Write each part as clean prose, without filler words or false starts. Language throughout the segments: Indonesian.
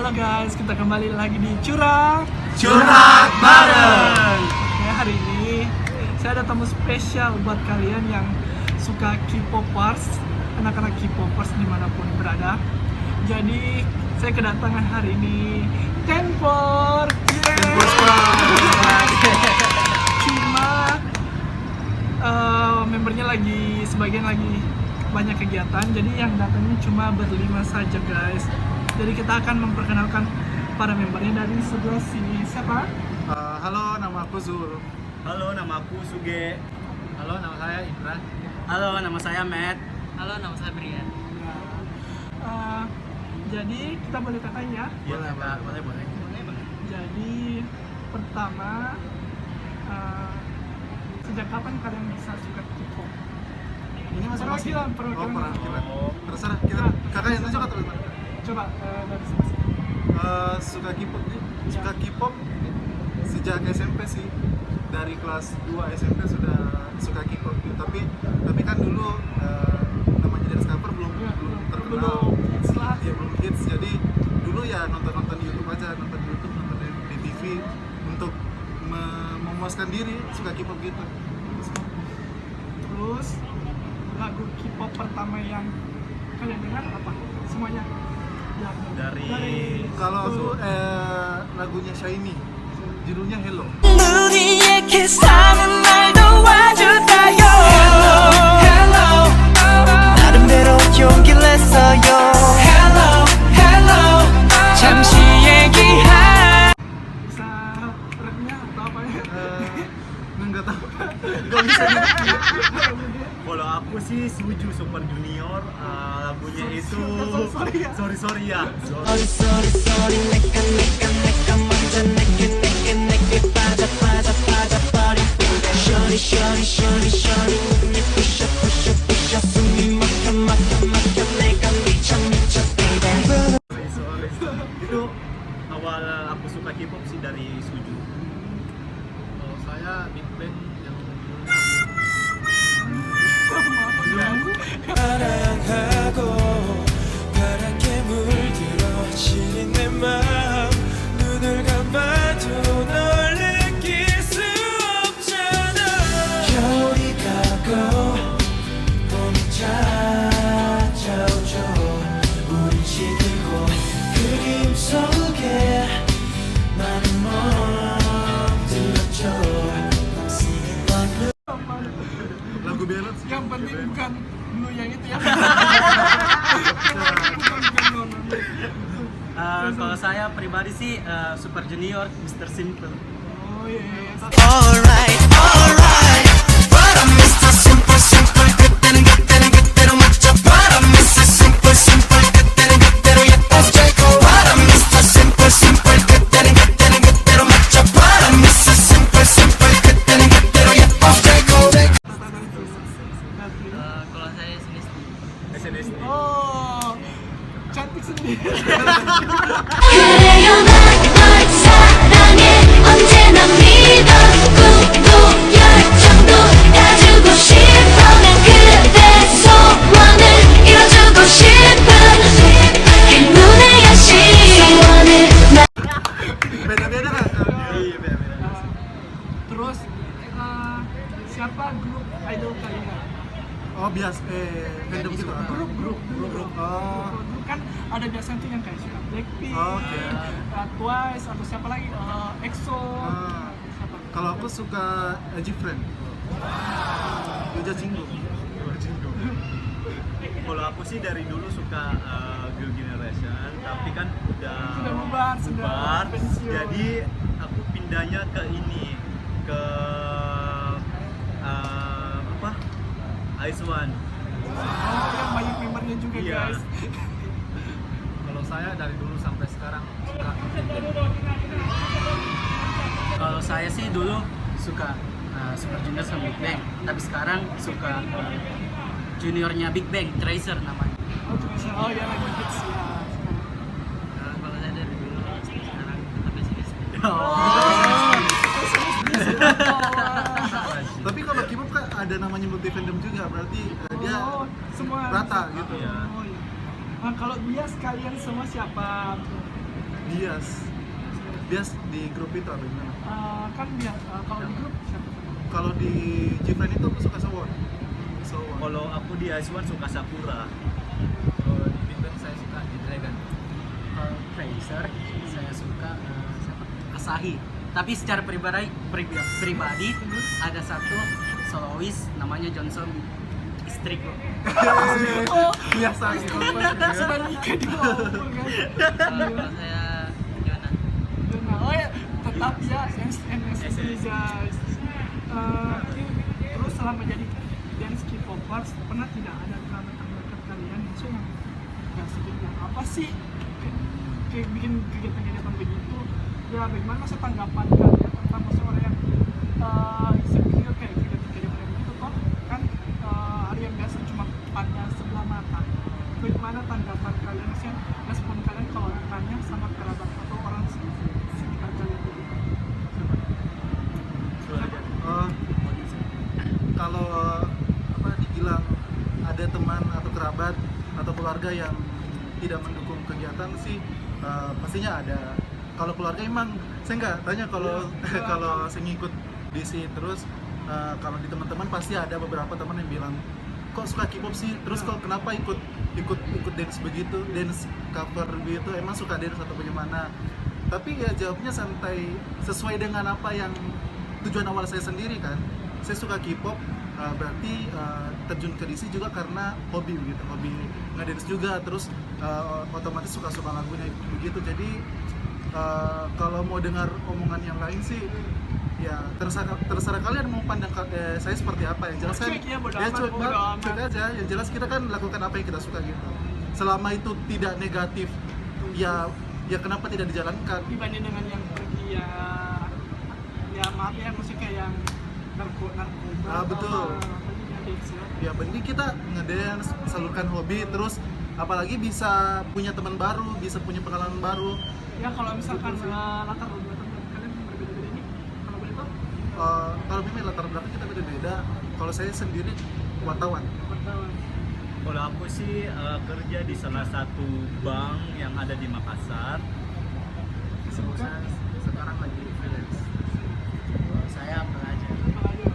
Halo guys, kita kembali lagi di Curhat Bareng. Oke, hari ini saya ada tamu spesial buat kalian yang suka K-popers, anak-anak K-popers dimanapun berada. Jadi saya kedatangan hari ini Tenfor. Cuma membernya sebagian lagi banyak kegiatan, jadi yang datangnya cuma berlima saja guys. Jadi kita akan memperkenalkan para membernya dari sebelah sini. Siapa? Halo, nama aku Zul. Halo, nama aku Suge. Halo, nama saya Indra. Halo, nama saya Matt. Halo, nama saya Brian. Jadi kita boleh tanya ya. Boleh. Jadi pertama, sejak kapan kalian bisa suka K-pop? Ini masing-masing. Perwakilan. Terserah kita. Kakak yang tunjuk atau gimana? Coba dari sebelah sini. Suka K-pop nih. Suka K-pop sejak SMP sih. Dari kelas 2 SMP sudah suka K-pop gitu. Tapi kan dulu namanya Dance Cover belum terkenal. Ya belum hits. Jadi dulu ya nonton di YouTube aja, nonton di TV untuk memuaskan diri, suka K-pop gitu. Terus lagu K-pop pertama yang kalian dengar apa? Semuanya? Dari Kalau aku lagunya Shiny, judulnya Hello. 우리의 키스하는 날 도와줄까요? Hello, 나름대로 용기를 냈어요. Hello, 잠시 얘기할. Bisa rapnya atau apa ya? Nggak tahu. Nggak bisa ngerti. kalau aku sih Suju Super Junior, lagunya itu sorry ya. sorry 내가 먼저 내게 빠져버린 Shorty 내 push up 숨이 막혀 내가 미쳐 baby. sorry. Itu awal aku suka K-pop sih dari Suju. Kalau saya Big Bang yang 사랑하고 파랗게 물들어지는 내 맘 눈을 감아도 널 느낄 수 없잖아 겨울이 가고 봄이 찾아오죠 우린 시들고 그림 속에 많은 멍들었죠 Singing like blue lagu Ballad sih. Yang penting bukan blue yang itu ya. Kalau saya pribadi sih Super Junior, Mr. Simple. Oh iya. Alright, but I'm Mr. Simple 그때로 맞춰 But I'm Mr. Simple 그때로 예뻐 Jaco But I'm Mr. Simple 그때로 맞춰 But I'm Mr. Simple 그때로 예뻐 Jaco Kalau saya SNSD. Oh, cantik sendiri. 그래요 널 사랑해 언제나 믿어 꿈도 열정도 가지고 싶어 난 그대 소원을 이뤄주고 싶은 행운의 여신 소원을 Beda-beda kan? Iya, beda-beda. Terus siapa grup idol kalian? Oh biasa, fandom gitu atau? Grup. Oh, Dulu kan ada biasanya tuh yang kayak suka Blackpink, Oke. Twice atau siapa lagi? EXO. Siapa? kalau aku suka Friend. Yoja Cinggu. Kalau aku sih dari dulu suka Girl Generation, tapi kan udah Sudah bubar, sudah pensiun. Jadi aku pindahnya ke ini, ke apa? Ice One. Oh, yang banyak membernya juga Iya. guys. Kalau saya dari dulu sampai sekarang suka Kalau saya sih dulu suka Super Junior sama Big Bang, tapi sekarang suka juniornya Big Bang, Tracer namanya. Oh iya lagi hits ya. Kalau saya dari dulu sekarang tetap SNS. Tapi kalau K-pop kan ada namanya multi fandom juga, berarti dia semua rata gitu. Iya. Oh iya. Nah, kalau dia sekalian semua siapa? Bias di grup itu apa gimana? Kan biasa kalau di grup siapa? Kalau di Gfriend itu aku suka Sowon. Kalau aku di Ice1 suka Sakura. Kalau di Big Bang saya suka di Dragon. Kalau Tracer saya suka siapa? Asahi. Tapi secara pribadi ada satu solois namanya Johnson, istriku. Oh, Biasa gitu. sudah nikah di bawah kan? Kalau saya gimana? Oh ya, tetap ya SNSD guys. Terus selama jadi dance K-popers pernah tidak ada drama terdekat kalian yang suka nggak sedikit apa sih kayak bikin kegiatan-kegiatan begitu ya bagaimana sih tanggapan kalian tentang seorang yang insecure kayak kegiatan-kegiatan begitu toh kan ada yang biasa cuma pandang sebelah mata bagaimana tanggapan kalian sih respon kalian kalau ditanya sama kerabat atau orang sekitar kalian begitu. Kalau dibilang ada teman atau kerabat atau keluarga yang tidak mendukung kegiatan sih pastinya ada. Kalau keluarga emang saya nggak tanya kalau kalau saya ngikut DC terus kalau di teman-teman pasti ada beberapa teman yang bilang kok suka K-pop sih terus kok kenapa ikut dance begitu, dance cover begitu, emang suka dance atau bagaimana. Tapi ya jawabnya santai sesuai dengan apa yang tujuan awal saya sendiri kan. Saya suka K-pop berarti terjun ke DC juga karena hobi gitu, hobi ngedance juga, terus otomatis suka-suka lagunya begitu. Jadi kalau mau dengar omongan yang lain sih ya terserah kalian mau pandang saya seperti apa. Yang jelas kan Cuek ya, bodo ya amat, cuek bodo amat. cuek aja, yang jelas kita kan lakukan apa yang kita suka gitu. Selama itu tidak negatif ya kenapa tidak dijalankan. Dibanding dengan yang pergi ya maaf ya musik kayak yang narkoba Betul. Ya mending kita ngedance, salurkan hobi, terus apalagi bisa punya teman baru, bisa punya pengalaman baru. Ya kalau misalkan latar belakang kalian berbeda-beda ini kalau boleh tahu Kalau memang latar belakang kita beda-beda. Kalau saya sendiri wartawan. wartawan. Kalau aku sih kerja di salah satu bank yang ada di Makassar. Kesibukan Sekarang lagi freelance. Kalau saya pelajar. apalagi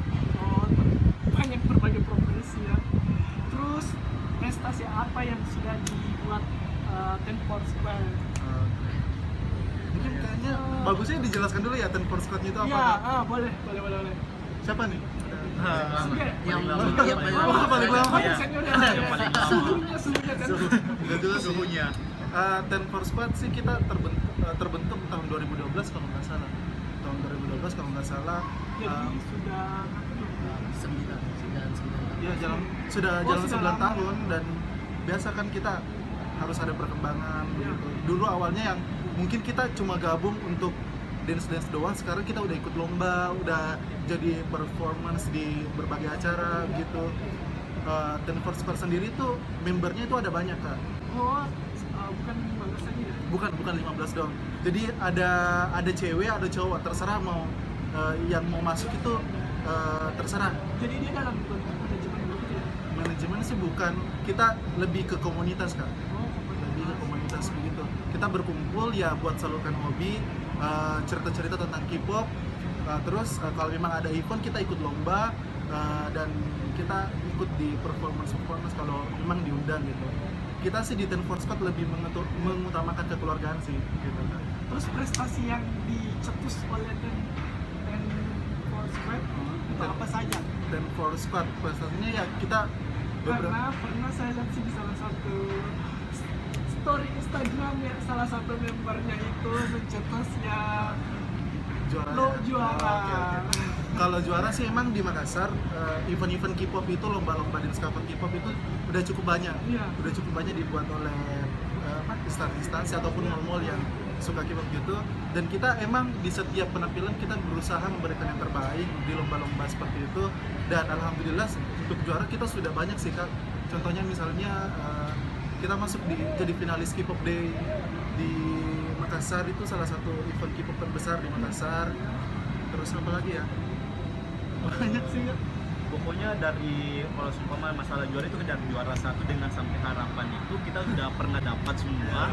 banyak berbagai profesi ya. Terus prestasi apa yang sudah dibuat Ten Force Square? Mungkin kayaknya bagusnya dijelaskan dulu ya Ten Force Squad itu apa? Iya, boleh. Siapa nih? Yang paling lama. Paling lama. Iya. Yang paling lama. Suhunya kan. Udah jelas sih. Suhunya. Ten Force Squad sih kita terbentuk tahun 2012 kalau nggak salah. Tahun 2012 kalau nggak salah. Jadi sudah 9. Iya sudah jalan 9 tahun dan biasa kan kita harus ada perkembangan begitu. Dulu awalnya yang mungkin kita cuma gabung untuk dance doang, sekarang kita udah ikut lomba, udah jadi performance di berbagai acara gitu. Ten Force Squad sendiri tuh membernya itu ada banyak Kak. Bukan 15 aja ya? Bukan 15 dong. Jadi ada cewek, ada cowok, terserah mau yang mau masuk itu terserah. Jadi dia dalam bentuk manajemen gitu ya? Manajemen sih bukan, kita lebih ke komunitas Kak. Lebih ke komunitas begitu. Kita berkumpul ya buat salurkan hobi, cerita-cerita tentang K-pop. Terus kalau memang ada event kita ikut lomba dan kita ikut di performance kalau memang diundang gitu. Kita sih di Ten Force Squad lebih mengutamakan kekeluargaan sih gitu kan. Terus prestasi yang dicetus oleh Ten Force Square itu apa saja? Ten Force Squad prestasinya ya kita Karena pernah saya lihat sih di salah satu story Instagram ya salah satu membernya itu mencetusnya juara. Oke. Kalau juara sih emang di Makassar event-event K-pop itu lomba-lomba dance cover K-pop itu udah cukup banyak. Iya. Udah cukup banyak dibuat oleh instansi ataupun mall-mall yang suka K-pop gitu. Dan kita emang di setiap penampilan kita berusaha memberikan yang terbaik di lomba-lomba seperti itu. Dan alhamdulillah untuk juara kita sudah banyak sih Kak. Contohnya misalnya kita masuk jadi finalis K-pop Day di Makassar, itu salah satu event K-pop terbesar di Makassar. Terus apa lagi ya? Banyak sih ya. Pokoknya dari kalau seumpama masalah juara itu dari juara 1 dengan sampai harapan itu kita sudah pernah dapat semua.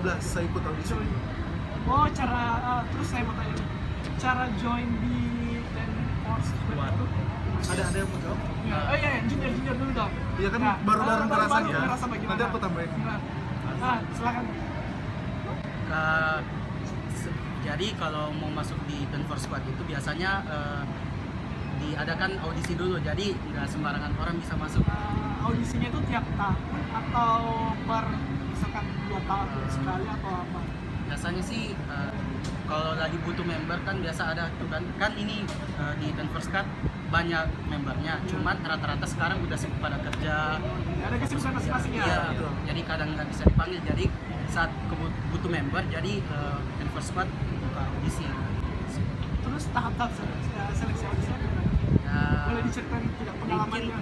2012 saya ikut audisi. Oh, terus saya mau tanya nih, cara join di Ten Force Squad itu Ada yang mau jawab? ya, iya, junior dulu dong. Iya kan Nah, baru ngerasa ya. ngerasa bagaimana? Nanti aku tambahin. Silakan. Jadi kalau mau masuk di Ten Force Squad itu biasanya diadakan audisi dulu, jadi nggak sembarangan orang bisa masuk. Audisinya itu tiap tahun atau misalkan 2 tahun sekali atau apa? Biasanya sih kalau lagi butuh member kan biasa ada tuh kan ini di Ten Force Squad banyak membernya, cuman rata-rata sekarang udah sibuk pada kerja. Ada kesibukan masing-masing ya? Iya, jadi kadang nggak bisa dipanggil. Jadi saat butuh member, jadi Ten Force Squad buka audisi. Terus tahap-tahap seleksi audisi apa? Ya, Boleh diceritain tidak pengalamannya?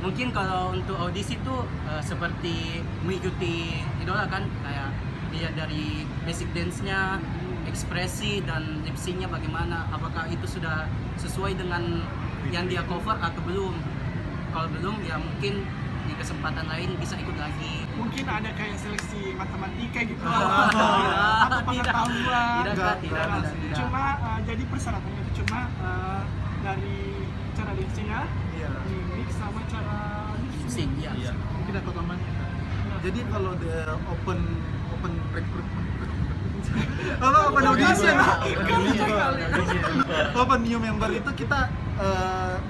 mungkin kalau untuk audisi itu seperti mengikuti idola kan, kayak lihat dari basic dance-nya, ekspresi dan lip sync-nya bagaimana, apakah itu sudah sesuai dengan yang dia cover atau belum. Kalau belum ya mungkin di kesempatan lain bisa ikut lagi. Mungkin ada kayak seleksi matematika gitu Tidak, atau pengetahuan. tidak. Cuma jadi persyaratannya itu cuma dari cara dance-nya, Iya. mimik sama cara lip sync. Sing, ya. Iya. Mungkin aku tambahin. Jadi kalau the open recruitment open audition, open new member itu kita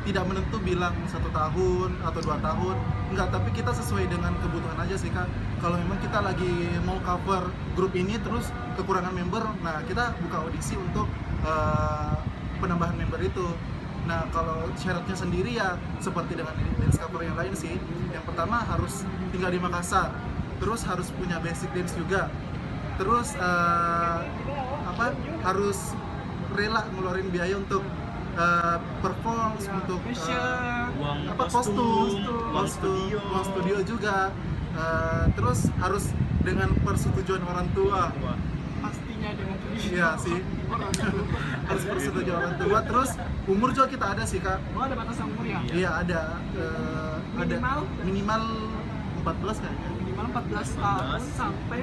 tidak menentu bilang 1 tahun atau 2 tahun, enggak, tapi kita sesuai dengan kebutuhan aja sih Kak. Kalau memang kita lagi mau cover grup ini terus kekurangan member, nah kita buka audisi untuk penambahan member itu. Nah kalau syaratnya sendiri ya seperti dengan dance cover yang lain sih. Yang pertama harus tinggal di Makassar, terus harus punya basic dance juga, terus harus rela ngeluarin biaya untuk perform, untuk Uang kostum, uang studio. uang studio juga. Terus harus dengan persetujuan orang tua. Wah, Pastinya dengan Iya sih, harus persetujuan orang tua. Terus umur juga kita ada sih Kak. Oh, ada batasan umur ya? Iya ada, ada Minimal? minimal 14 kayaknya. Minimal 14 tahun 14. sampai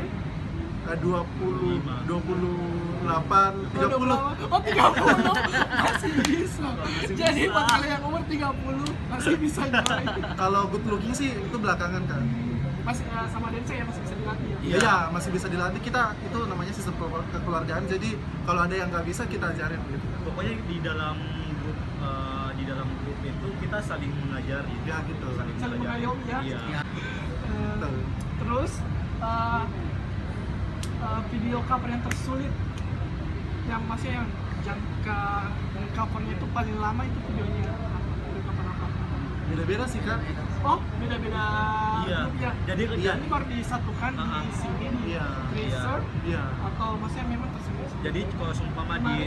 20, 28, 30. Oh, 30 masih bisa. Jadi buat kalian yang umur 30 masih bisa join. Kalau good looking sih itu belakangan kan. Masih sama dance ya masih bisa dilatih ya. Iya. Iya, masih bisa dilatih. Kita itu namanya sistem kekeluargaan. Jadi kalau ada yang nggak bisa kita ajarin gitu. pokoknya di dalam grup itu kita saling mengajari. Ya gitu. Saling Saling mengajari. mengayomi ya. Iya. Betul. Terus video cover yang tersulit yang masih yang jangka covernya itu paling lama itu videonya video cover apa? Beda-beda sih Kak. Oh, beda-beda Iya. grup ya. Jadi Iya. Ini baru disatukan di sini di Iya. Tracer Iya. atau maksudnya memang tersedia. Jadi kalau seumpama di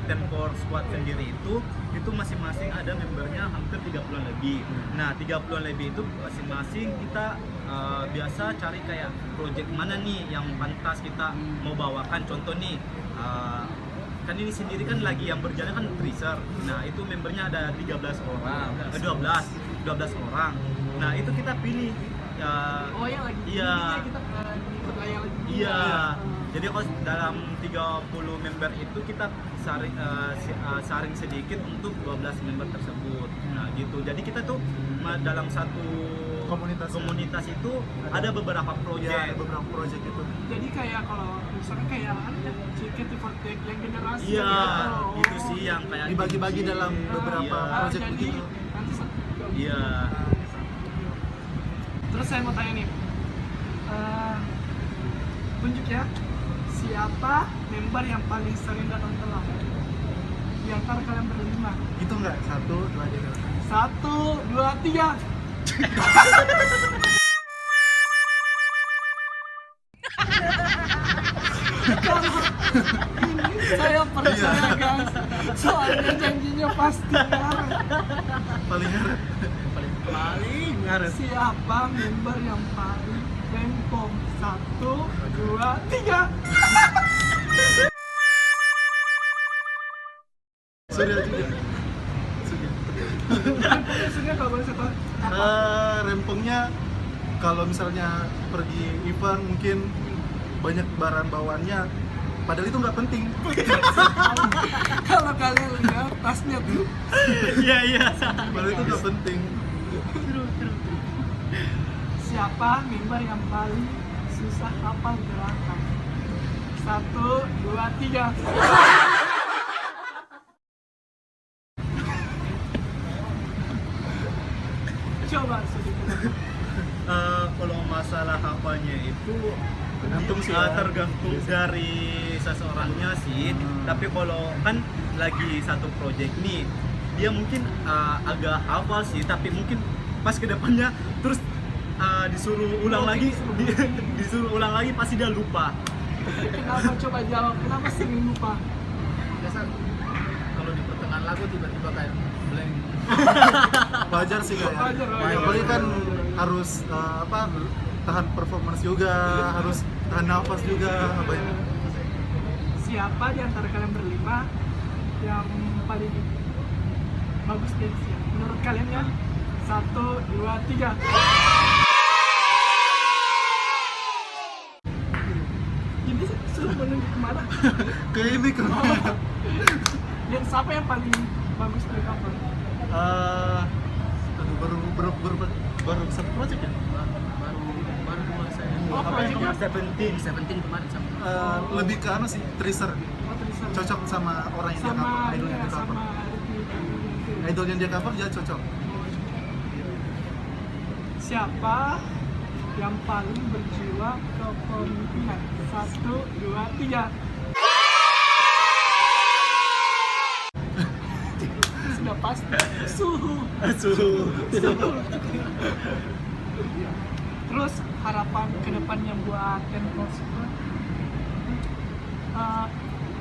Ten Force Squad sendiri itu masing-masing ada membernya hampir 30-an lebih. Nah, 30-an lebih itu masing-masing kita biasa cari kayak project mana nih yang pantas kita mau bawakan. Contoh nih, kan ini sendiri kan lagi yang berjalan kan Tracer. Nah, itu membernya ada 13 orang, 12 orang. Nah, itu kita pilih. Oh ya lagi. Iya. Ini kita ikut layar lagi. Iya. Jadi kalau dalam 30 member itu kita saring sedikit untuk 12 member tersebut. Nah, gitu. Jadi kita tuh dalam satu komunitas itu ada beberapa Ya, proyek. ada beberapa project itu. Jadi kayak kalau misalnya kayak JKT48 yang generasi Iya, gitu. gitu sih yang kayak Dibagi-bagi dalam beberapa Iya. project jadi begitu. nanti satu video. Iya. Terus saya mau tanya nih, tunjuk ya, siapa member yang paling sering datang telat? Di antara kalian berlima. Itu enggak 1, 2, 3. 1, 2, 3. Ini saya percaya guys, soalnya janjinya pasti ngaret. Paling ngaret. Paling ngaret. Siapa member yang paling rempong? 1, 2, 3. Sudah juga. Sudah. Biasanya kalau boleh saya tahu, Rempongnya kalau misalnya pergi event mungkin banyak barang bawaannya, padahal itu nggak penting. Kalau kalian lihat tasnya tuh, Iya. Padahal itu nggak penting. siapa member yang paling susah hafal gerakan? 1, 2, 3. Coba sedikit. Kalau masalah hafalnya itu Tergantung sih tergantung dari seseorangnya sih. Tapi kalau kan lagi satu project nih, dia mungkin agak hafal sih, tapi mungkin pas kedepannya terus disuruh ulang lagi, disuruh ulang lagi pasti dia lupa. Kenapa, coba jawab, kenapa sering lupa? Biasa kalau di pertengahan lagu tiba-tiba kayak blank. Wajar sih kayak. Wajar. Apalagi kan harus tahan performance juga, harus tahan nafas juga, apa ya. Siapa di antara kalian berlima yang paling bagus dance-nya? Menurut kalian ya? 1, 2, 3. Ini suruh menunjuk kemana? Kayak ini kan. Dan siapa yang paling bagus di cover? Aduh, baru satu project ya. Baru dua saya. Oh, project-nya? 17 kemarin sama. Lebih ke anu sih, tracer. Oh, tulisan. Cocok sama orang yang dia cover, Sama idol yang dia cover. Idol yang dia cover dia cocok. Siapa yang paling berjiwa kepemimpinan? 1, 2, 3. Sudah pasti suhu. Terus harapan kedepannya buat Ten Force Squad,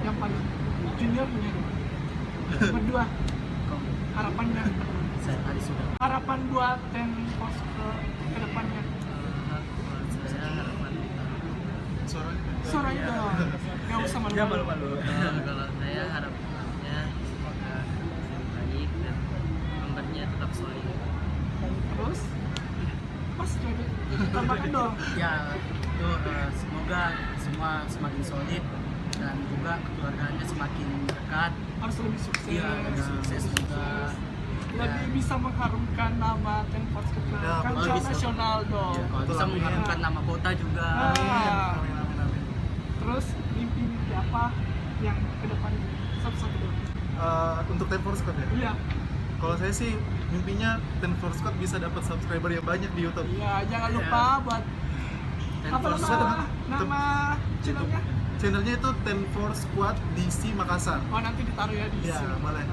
yang paling juniornya nih. Berdua harapannya, harapan buat Ten Force Squad kedepannya. Saya harapan Suaranya dong, nggak usah Dia malu-malu. malu-malu. kalau saya harapannya semoga baik dan membernya tetap solid. Terus Mas jadi tambahkan dong. Ya itu semoga semua semakin solid dan juga keluarganya semakin dekat. Harus lebih sukses. Iya, lebih sukses juga. Lebih bisa mengharumkan nama Ten Force ke Ya, kancah bisa. nasional dong. Ya, kalau bisa mengharumkan nama kota juga. Ah. Amin, amin, amin. Terus mimpi apa yang kedepannya? Satu-satu dong. Untuk Ten Force Squad ya. Iya, Kalau saya sih mimpinya Ten Force Squad bisa dapat subscriber yang banyak di YouTube. iya, jangan lupa buat Ten apa Force nama channelnya? Channelnya itu Ten Force Squad DC Makassar. Oh, nanti ditaruh ya di Ya, sini. boleh.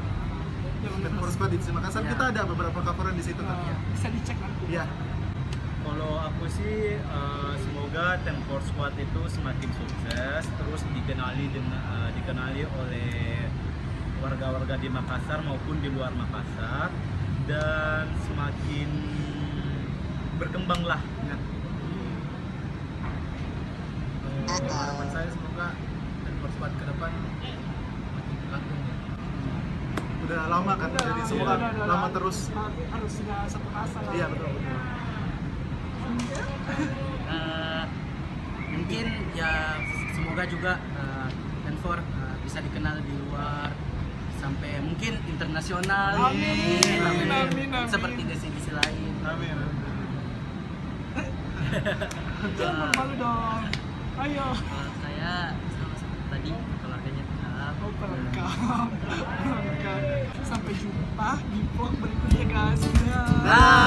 Jangan Ten lupa. Force Squad DC Makassar Ya. kita ada beberapa coveran di situ kan. Bisa dicek nanti. Iya. Kalau aku sih semoga Ten Force Squad itu semakin sukses, terus dikenali oleh warga-warga di Makassar maupun di luar Makassar, dan semakin berkembang lah. Ya. Harapan saya semoga Ten Force Squad ke depan makin langgeng ya. Udah lama kan, jadi semoga udah, lama terus. Harus sudah satu kasa lah. Iya, betul betul. Mungkin ya semoga juga Ten Force bisa dikenal di luar sampai mungkin internasional. Amin, amin. Seperti desi-desi lain. Amin. Jangan malu dong. Ayo. Saya sama seperti tadi keluarganya tetap. Oh, pelengkap. Sampai jumpa di vlog berikutnya guys. Dah.